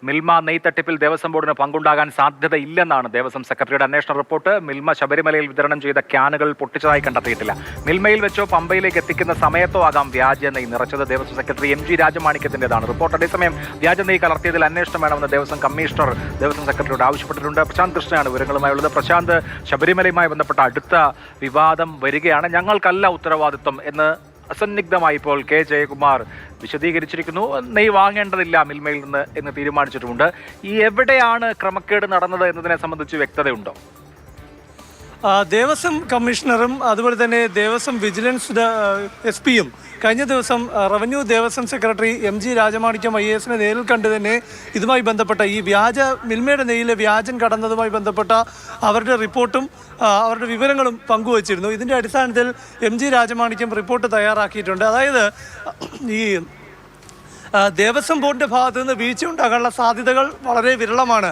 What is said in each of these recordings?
മിൽമ നെയ് തട്ടിപ്പിൽ ദേവസ്വം ബോർഡിന് പങ്കുണ്ടാകാൻ സാധ്യതയില്ലെന്നാണ് ദേവസ്വം സെക്രട്ടറിയുടെ അന്വേഷണ റിപ്പോർട്ട്. മിൽമ ശബരിമലയിൽ വിതരണം ചെയ്ത ക്യാനുകൾ പൊട്ടിച്ചതായി കണ്ടെത്തിയിട്ടില്ല. മിൽമയിൽ വെച്ചോ പമ്പയിലേക്ക് എത്തിക്കുന്ന സമയത്തോ ആകാം വ്യാജ നെയ് നിറച്ചത്. ദേവസ്വം സെക്രട്ടറി MG രാജമാണിക്യത്തിന്റേതാണ് റിപ്പോർട്ട്. അതേസമയം വ്യാജ നെയ് കലർത്തിയതിൽ അന്വേഷണം വേണമെന്ന് ദേവസ്വം കമ്മീഷണർ ദേവസ്വം സെക്രട്ടറിയോട് ആവശ്യപ്പെട്ടിട്ടുണ്ട്. പ്രശാന്ത് കൃഷ്ണയാണ് വിവരങ്ങളുമായുള്ളത്. പ്രശാന്ത്, ശബരിമലയുമായി ബന്ധപ്പെട്ട അടുത്ത വിവാദം വരികയാണ്. ഞങ്ങൾക്കല്ല ഉത്തരവാദിത്വം എന്ന് അസന്നിഗ്ധമായി ഇപ്പോൾ കെ ജയകുമാർ വിശദീകരിച്ചിരിക്കുന്നു. നെയ് വാങ്ങേണ്ടതില്ല മിൽമയിൽ നിന്ന് എന്ന് തീരുമാനിച്ചിട്ടുമുണ്ട്. ഈ എവിടെയാണ് ക്രമക്കേട് നടന്നത് എന്നതിനെ സംബന്ധിച്ച് വ്യക്തതയുണ്ടോ? ദേവസ്വം കമ്മീഷണറും അതുപോലെ തന്നെ ദേവസ്വം വിജിലൻസ് SP-യും കഴിഞ്ഞ ദിവസം revenue Devaswom secretary MG Rajamanickam IAS-നെ നേരിൽ കണ്ട് തന്നെ ഇതുമായി ബന്ധപ്പെട്ട ഈ മിൽമയുടെ നെയ്യിലെ വ്യാജൻ കടന്നതുമായി ബന്ധപ്പെട്ട അവരുടെ റിപ്പോർട്ടും അവരുടെ വിവരങ്ങളും പങ്കുവച്ചിരുന്നു. ഇതിൻ്റെ അടിസ്ഥാനത്തിൽ MG രാജമാണിക്യം റിപ്പോർട്ട് തയ്യാറാക്കിയിട്ടുണ്ട്. അതായത് ഈ ദേവസ്വം ബോർഡിൻ്റെ ഭാഗത്തു നിന്ന് വീഴ്ച ഉണ്ടാകാനുള്ള സാധ്യതകൾ വളരെ വിരളമാണ്.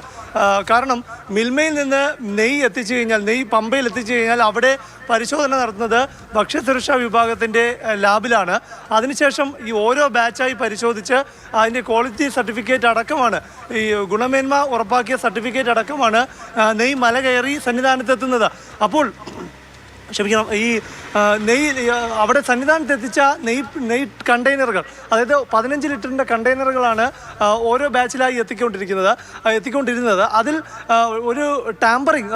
കാരണം മിൽമയിൽ നിന്ന് നെയ്യ് പമ്പയിൽ എത്തിച്ചു കഴിഞ്ഞാൽ അവിടെ പരിശോധന നടത്തുന്നത് ഭക്ഷ്യസുരക്ഷാ വിഭാഗത്തിൻ്റെ ലാബിലാണ്. അതിനുശേഷം ഈ ഓരോ ബാച്ചായി പരിശോധിച്ച് അതിൻ്റെ ക്വാളിറ്റി സർട്ടിഫിക്കറ്റ് അടക്കമാണ്, ഈ ഗുണമേന്മ ഉറപ്പാക്കിയ സർട്ടിഫിക്കറ്റ് അടക്കമാണ് നെയ്യ് മല കയറി സന്നിധാനത്തെത്തുന്നത്. അപ്പോൾ ക്ഷമിക്കണം, ഈ അവിടെ സന്നിധാനത്തെത്തിച്ച നെയ് കണ്ടെയ്നറുകൾ, അതായത് 15 ലിറ്ററിൻ്റെ കണ്ടെയ്നറുകളാണ് ഓരോ ബാച്ചിലായി എത്തിക്കൊണ്ടിരുന്നത്. അതിൽ ഒരു ടാമ്പറിങ്,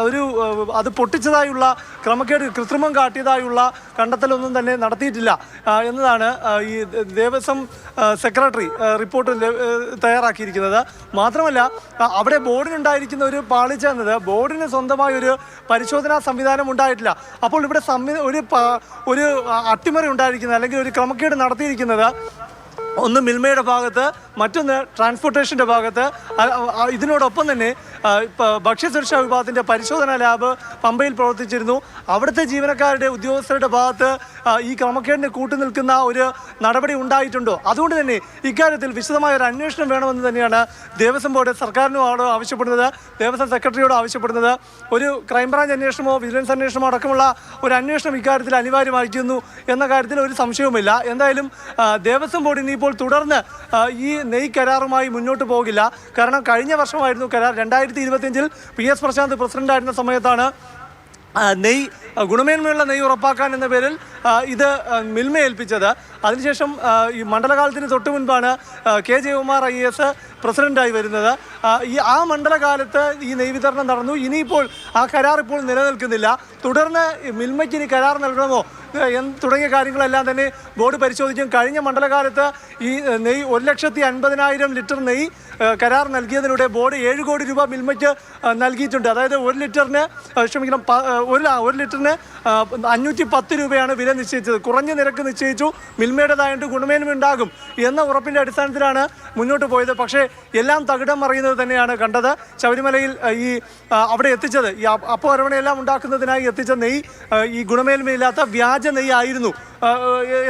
അത് പൊട്ടിച്ചതായുള്ള ക്രമക്കേട്, കൃത്രിമം കാട്ടിയതായുള്ള കണ്ടെത്തലൊന്നും തന്നെ നടത്തിയിട്ടില്ല എന്നതാണ് ഈ ദേവസ്വം സെക്രട്ടറി റിപ്പോർട്ട് തയ്യാറാക്കിയിരിക്കുന്നത്. മാത്രമല്ല, അവിടെ ബോർഡിനുണ്ടായിരിക്കുന്ന ഒരു പാളിച്ച എന്നത് ബോർഡിന് സ്വന്തമായ ഒരു പരിശോധനാ സംവിധാനം ഉണ്ടായിട്ടില്ല. അപ്പോൾ ഇവിടെ ഒരു അട്ടിമറി ഉണ്ടായിരിക്കുന്നത്, അല്ലെങ്കിൽ ഒരു ക്രമക്കേട് നടത്തിയിരിക്കുന്നത് ഒന്ന് മിൽമയുടെ ഭാഗത്ത്, മറ്റൊന്ന് ട്രാൻസ്പോർട്ടേഷൻ്റെ ഭാഗത്ത്. ഇതിനോടൊപ്പം തന്നെ ഭക്ഷ്യസുരക്ഷാ വിഭാഗത്തിൻ്റെ പരിശോധനാ ലാബ് പമ്പയിൽ പ്രവർത്തിച്ചിരുന്നു. അവിടുത്തെ ജീവനക്കാരുടെ, ഉദ്യോഗസ്ഥരുടെ ഭാഗത്ത് ഈ ക്രമക്കേടിന് കൂട്ടുനിൽക്കുന്ന ഒരു നടപടി ഉണ്ടായിട്ടുണ്ടോ? അതുകൊണ്ട് തന്നെ ഇക്കാര്യത്തിൽ വിശദമായ ഒരു അന്വേഷണം വേണമെന്ന് തന്നെയാണ് ദേവസ്വം ബോർഡ് സർക്കാരിനോട് ആവശ്യപ്പെടുന്നത്, ദേവസ്വം സെക്രട്ടറിയോട് ആവശ്യപ്പെടുന്നത്. ഒരു ക്രൈംബ്രാഞ്ച് അന്വേഷണമോ വിജിലൻസ് അന്വേഷണമോ അടക്കമുള്ള ഒരു അന്വേഷണം ഇക്കാര്യത്തിൽ അനിവാര്യമായിരിക്കുന്നു എന്ന കാര്യത്തിൽ ഒരു സംശയവുമില്ല. എന്തായാലും ദേവസ്വം ബോർഡ് ഇനിയിപ്പോൾ തുടർന്ന് ഈ നെയ് കരാറുമായി മുന്നോട്ട് പോകില്ല. കാരണം കഴിഞ്ഞ വർഷമായിരുന്നു കരാർ. 2025-ൽ PS പ്രശാന്ത് പ്രസിഡന്റായിരുന്ന സമയത്താണ് ഗുണമേന്മയുള്ള നെയ്യ് ഉറപ്പാക്കാൻ എന്ന പേരിൽ ഇത് മിൽമ ഏൽപ്പിച്ചത്. അതിനുശേഷം ഈ മണ്ഡലകാലത്തിന് തൊട്ട് മുൻപാണ് കെ ജയകുമാർ IAS പ്രസിഡന്റായി വരുന്നത്. ആ മണ്ഡലകാലത്ത് ഈ നെയ് വിതരണം നടന്നു. ഇനിയിപ്പോൾ ആ കരാർ ഇപ്പോൾ നിലനിൽക്കുന്നില്ല. തുടർന്ന് മിൽമയ്ക്ക് ഇനി കരാർ നൽകണമോ തുടങ്ങിയ കാര്യങ്ങളെല്ലാം തന്നെ ബോർഡ് പരിശോധിക്കും. കഴിഞ്ഞ മണ്ഡലകാലത്ത് ഈ നെയ്യ് 1,50,000 ലിറ്റർ നെയ്യ് കരാർ നൽകിയതിലൂടെ ബോർഡ് 7 കോടി രൂപ മിൽമയ്ക്ക് നൽകിയിട്ടുണ്ട്. അതായത് ഒരു ലിറ്ററിന് 510 രൂപയാണ് വില നിശ്ചയിച്ചത്. കുറഞ്ഞ നിരക്ക് നിശ്ചയിച്ചു. മിൽമയുടേതായിട്ട് ഗുണമേന്മ ഉണ്ടാകും എന്ന ഉറപ്പിൻ്റെ അടിസ്ഥാനത്തിലാണ് മുന്നോട്ട് പോയത്. പക്ഷേ എല്ലാം തകിടം മറിയുന്നത് തന്നെയാണ് കണ്ടത്. ശബരിമലയിൽ അവിടെ എത്തിച്ചത്, ഈ അരവണയെല്ലാം ഉണ്ടാക്കുന്നതിനായി എത്തിച്ച നെയ്യ് ഈ ഗുണമേന്മയില്ലാത്ത വ്യാജ നെയ്യായിരുന്നു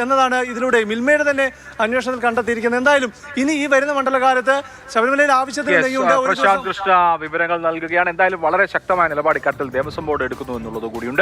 എന്നതാണ് ഇതിലൂടെ മിൽമയുടെ തന്നെ അന്വേഷണത്തിൽ കണ്ടെത്തിയിരിക്കുന്നത്. എന്തായാലും ഇനി ഈ വരുന്ന മണ്ഡലകാലത്ത് ശബരിമലയിൽ ആവശ്യത്തിന് നെയ്യുണ്ട്. പ്രശാന്ത് കൃഷ്ണ വിവരങ്ങൾ നൽകുകയാണ്. എന്തായാലും വളരെ ശക്തമായ നിലപാട് ഇക്കാര്യത്തിൽ ദേവസ്വം ബോർഡ് എടുക്കുന്നു എന്നുള്ളത് കൂടിയുണ്ട്.